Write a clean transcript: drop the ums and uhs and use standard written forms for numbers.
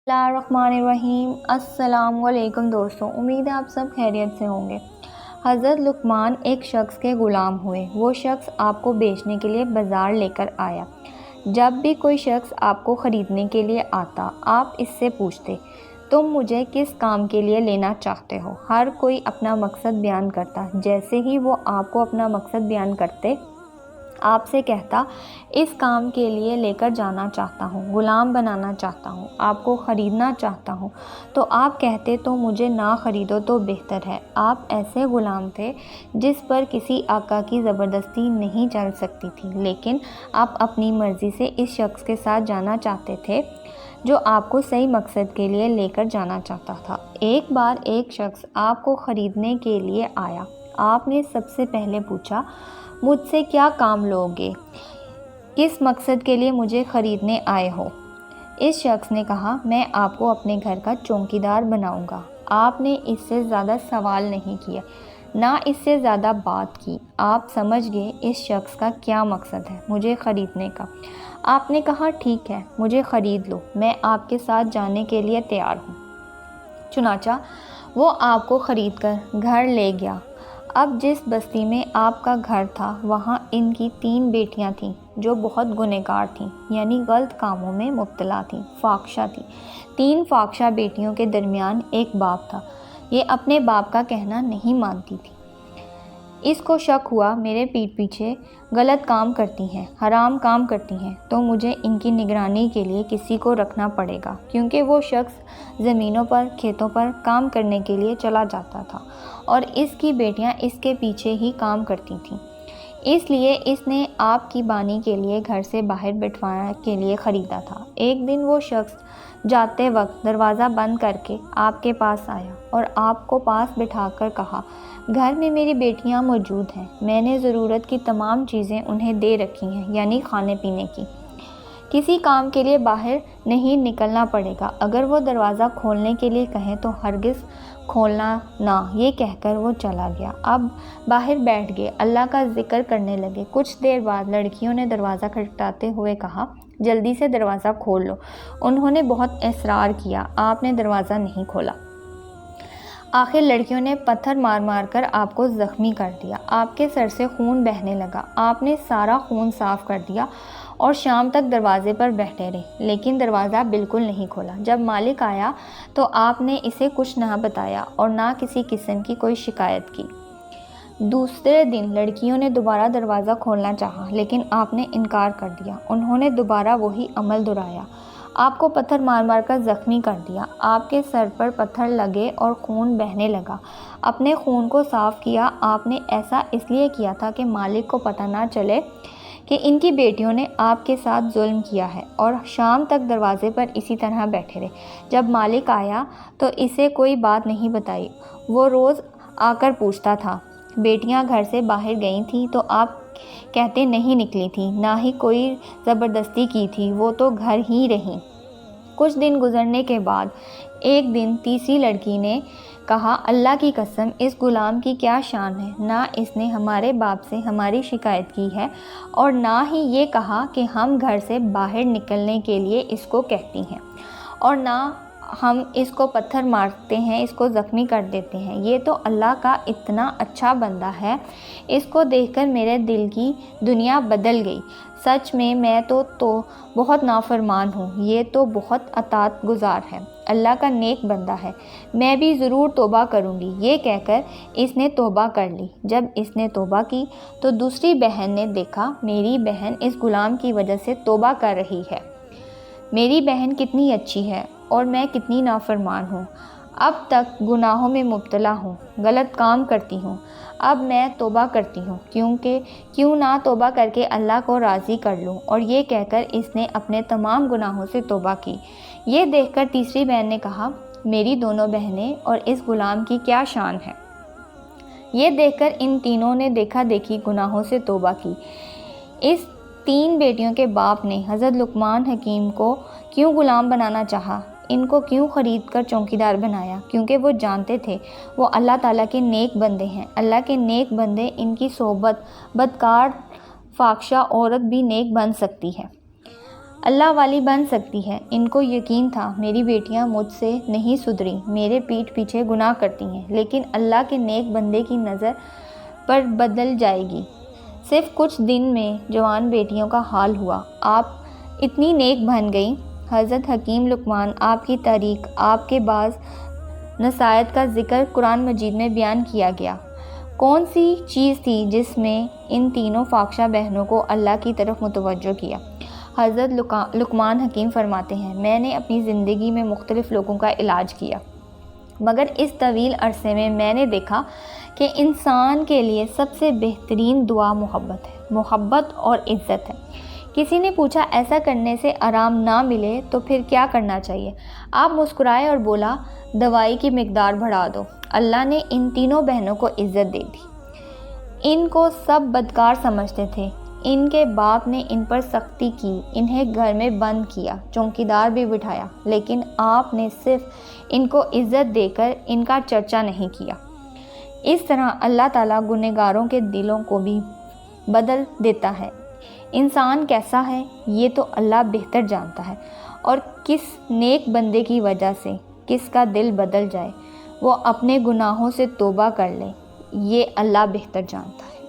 بسم اللہ الرحمن الرحیم۔ السلام علیکم دوستوں، امید ہے آپ سب خیریت سے ہوں گے۔ حضرت لقمان ایک شخص کے غلام ہوئے۔ وہ شخص آپ کو بیچنے کے لیے بازار لے کر آیا۔ جب بھی کوئی شخص آپ کو خریدنے کے لیے آتا، آپ اس سے پوچھتے، تم مجھے کس کام کے لیے لینا چاہتے ہو؟ ہر کوئی اپنا مقصد بیان کرتا۔ جیسے ہی وہ آپ کو اپنا مقصد بیان کرتے، آپ سے کہتا، اس کام کے لیے لے کر جانا چاہتا ہوں، غلام بنانا چاہتا ہوں، آپ کو خریدنا چاہتا ہوں، تو آپ کہتے تو مجھے نہ خریدو تو بہتر ہے۔ آپ ایسے غلام تھے جس پر کسی آقا کی زبردستی نہیں چل سکتی تھی، لیکن آپ اپنی مرضی سے اس شخص کے ساتھ جانا چاہتے تھے جو آپ کو صحیح مقصد کے لیے لے کر جانا چاہتا تھا۔ ایک بار ایک شخص آپ کو خریدنے کے لیے آیا۔ آپ نے سب سے پہلے پوچھا، مجھ سے کیا کام لوگے؟ کس مقصد کے لیے مجھے خریدنے آئے ہو؟ اس شخص نے کہا، میں آپ کو اپنے گھر کا چوکیدار بناؤں گا۔ آپ نے اس سے زیادہ سوال نہیں کیا، نہ اس سے زیادہ بات کی۔ آپ سمجھ گئے اس شخص کا کیا مقصد ہے، مجھے خریدنے کا۔ آپ نے کہا، ٹھیک ہے، مجھے خرید لو، میں آپ کے ساتھ جانے کے لیے تیار ہوں۔ چنانچہ وہ آپ کو خرید کر گھر لے گیا۔ اب جس بستی میں آپ کا گھر تھا، وہاں ان کی 3 بیٹیاں تھیں جو بہت گنہگار تھیں، یعنی غلط کاموں میں مبتلا تھیں، فاحشہ تھیں۔ 3 فاحشہ بیٹیوں کے درمیان ایک باپ تھا۔ یہ اپنے باپ کا کہنا نہیں مانتی تھی۔ اس کو شک ہوا، میرے پیٹھ پیچھے غلط کام کرتی ہیں، حرام کام کرتی ہیں، تو مجھے ان کی نگرانی کے لیے کسی کو رکھنا پڑے گا، کیونکہ وہ شخص زمینوں پر، کھیتوں پر کام کرنے کے لیے چلا جاتا تھا اور اس کی بیٹیاں اس کے پیچھے ہی کام کرتی تھیں۔ اس لیے اس نے آپ کی بانی کے لیے گھر سے باہر بٹھوانے کے لیے خریدا تھا۔ ایک دن وہ شخص جاتے وقت دروازہ بند کر کے آپ کے پاس آیا اور آپ کو پاس بٹھا کر کہا، گھر میں میری بیٹیاں موجود ہیں، میں نے ضرورت کی تمام چیزیں انہیں دے رکھی ہیں، یعنی کھانے پینے کی۔ کسی کام کے لیے باہر نہیں نکلنا پڑے گا۔ اگر وہ دروازہ کھولنے کے لیے کہیں تو ہرگز کھولنا نہ۔ یہ کہہ کر وہ چلا گیا۔ اب باہر بیٹھ گئے، اللہ کا ذکر کرنے لگے۔ کچھ دیر بعد لڑکیوں نے دروازہ کھٹکھٹاتے ہوئے کہا، جلدی سے دروازہ کھول لو۔ انہوں نے بہت اصرار کیا، آپ نے دروازہ نہیں کھولا۔ آخر لڑکیوں نے پتھر مار مار کر آپ کو زخمی کر دیا۔ آپ کے سر سے خون بہنے لگا۔ آپ نے سارا خون صاف کر دیا اور شام تک دروازے پر بیٹھے رہے، لیکن دروازہ بالکل نہیں کھولا۔ جب مالک آیا تو آپ نے اسے کچھ نہ بتایا اور نہ کسی قسم کی کوئی شکایت کی۔ دوسرے دن لڑکیوں نے دوبارہ دروازہ کھولنا چاہا، لیکن آپ نے انکار کر دیا۔ انہوں نے دوبارہ وہی عمل دہرایا، آپ کو پتھر مار مار کر زخمی کر دیا۔ آپ کے سر پر پتھر لگے اور خون بہنے لگا۔ اپنے خون کو صاف کیا۔ آپ نے ایسا اس لیے کیا تھا کہ مالک کو پتہ نہ چلے کہ ان کی بیٹیوں نے آپ کے ساتھ ظلم کیا ہے، اور شام تک دروازے پر اسی طرح بیٹھے رہے۔ جب مالک آیا تو اسے کوئی بات نہیں بتائی۔ وہ روز آ کر پوچھتا تھا، بیٹیاں گھر سے باہر گئی تھیں تو آپ کہتے نہیں نکلی تھیں، نہ ہی کوئی زبردستی کی تھی، وہ تو گھر ہی رہیں۔ کچھ دن گزرنے کے بعد ایک دن تیسری لڑکی نے کہا، اللہ کی قسم، اس غلام کی کیا شان ہے، نہ اس نے ہمارے باپ سے ہماری شکایت کی ہے اور نہ ہی یہ کہا کہ ہم گھر سے باہر نکلنے کے لیے اس کو کہتی ہیں، اور نہ ہم اس کو پتھر مارتے ہیں، اس کو زخمی کر دیتے ہیں۔ یہ تو اللہ کا اتنا اچھا بندہ ہے، اس کو دیکھ کر میرے دل کی دنیا بدل گئی۔ سچ میں تو بہت نافرمان ہوں، یہ تو بہت اطاعت گزار ہے، اللہ کا نیک بندہ ہے، میں بھی ضرور توبہ کروں گی۔ یہ کہہ کر اس نے توبہ کر لی۔ جب اس نے توبہ کی تو دوسری بہن نے دیکھا، میری بہن اس غلام کی وجہ سے توبہ کر رہی ہے، میری بہن کتنی اچھی ہے اور میں کتنی نافرمان ہوں، اب تک گناہوں میں مبتلا ہوں، غلط کام کرتی ہوں، اب میں توبہ کرتی ہوں، کیوں نہ توبہ کر کے اللہ کو راضی کر لوں۔ اور یہ کہہ کر اس نے اپنے تمام گناہوں سے توبہ کی۔ یہ دیکھ کر تیسری بہن نے کہا، میری دونوں بہنیں اور اس غلام کی کیا شان ہے۔ یہ دیکھ کر ان تینوں نے دیکھا دیکھی گناہوں سے توبہ کی۔ اس 3 بیٹیوں کے باپ نے حضرت لقمان حکیم کو کیوں غلام بنانا چاہا، ان کو کیوں خرید کر چوکیدار بنایا؟ کیونکہ وہ جانتے تھے وہ اللہ تعالیٰ کے نیک بندے ہیں۔ اللہ کے نیک بندے، ان کی صحبت بدکار فاحشہ عورت بھی نیک بن سکتی ہے۔ اللہ والی بن سکتی ہے۔ ان کو یقین تھا میری بیٹیاں مجھ سے نہیں سدھری، میرے پیٹھ پیچھے گناہ کرتی ہیں، لیکن اللہ کے نیک بندے کی نظر پر بدل جائے گی۔ صرف کچھ دن میں جوان بیٹیوں کا حال ہوا، آپ اتنی نیک بن گئیں۔ حضرت حکیم لقمان آپ کی تاریخ، آپ کے بعض نصائح کا ذکر قرآن مجید میں بیان کیا گیا۔ کون سی چیز تھی جس میں ان تینوں فاحشہ بہنوں کو اللہ کی طرف متوجہ کیا؟ حضرت لقمان حکیم فرماتے ہیں، میں نے اپنی زندگی میں مختلف لوگوں کا علاج کیا، مگر اس طویل عرصے میں میں نے دیکھا کہ انسان کے لیے سب سے بہترین دعا محبت ہے، محبت اور عزت ہے۔ کسی نے پوچھا ایسا کرنے سے آرام نہ ملے تو پھر کیا کرنا چاہیے؟ آپ مسکرائے اور بولا، دوائی کی مقدار بڑھا دو۔ اللہ نے ان تینوں بہنوں کو عزت دے دی۔ ان کو سب بدکار سمجھتے تھے، ان کے باپ نے ان پر سختی کی، انہیں گھر میں بند کیا، چوکیدار بھی بٹھایا، لیکن آپ نے صرف ان کو عزت دے کر ان کا چرچا نہیں کیا۔ اس طرح اللہ تعالیٰ گنہگاروں کے دلوں کو بھی بدل دیتا ہے۔ انسان کیسا ہے یہ تو اللہ بہتر جانتا ہے، اور کس نیک بندے کی وجہ سے کس کا دل بدل جائے، وہ اپنے گناہوں سے توبہ کر لے، یہ اللہ بہتر جانتا ہے۔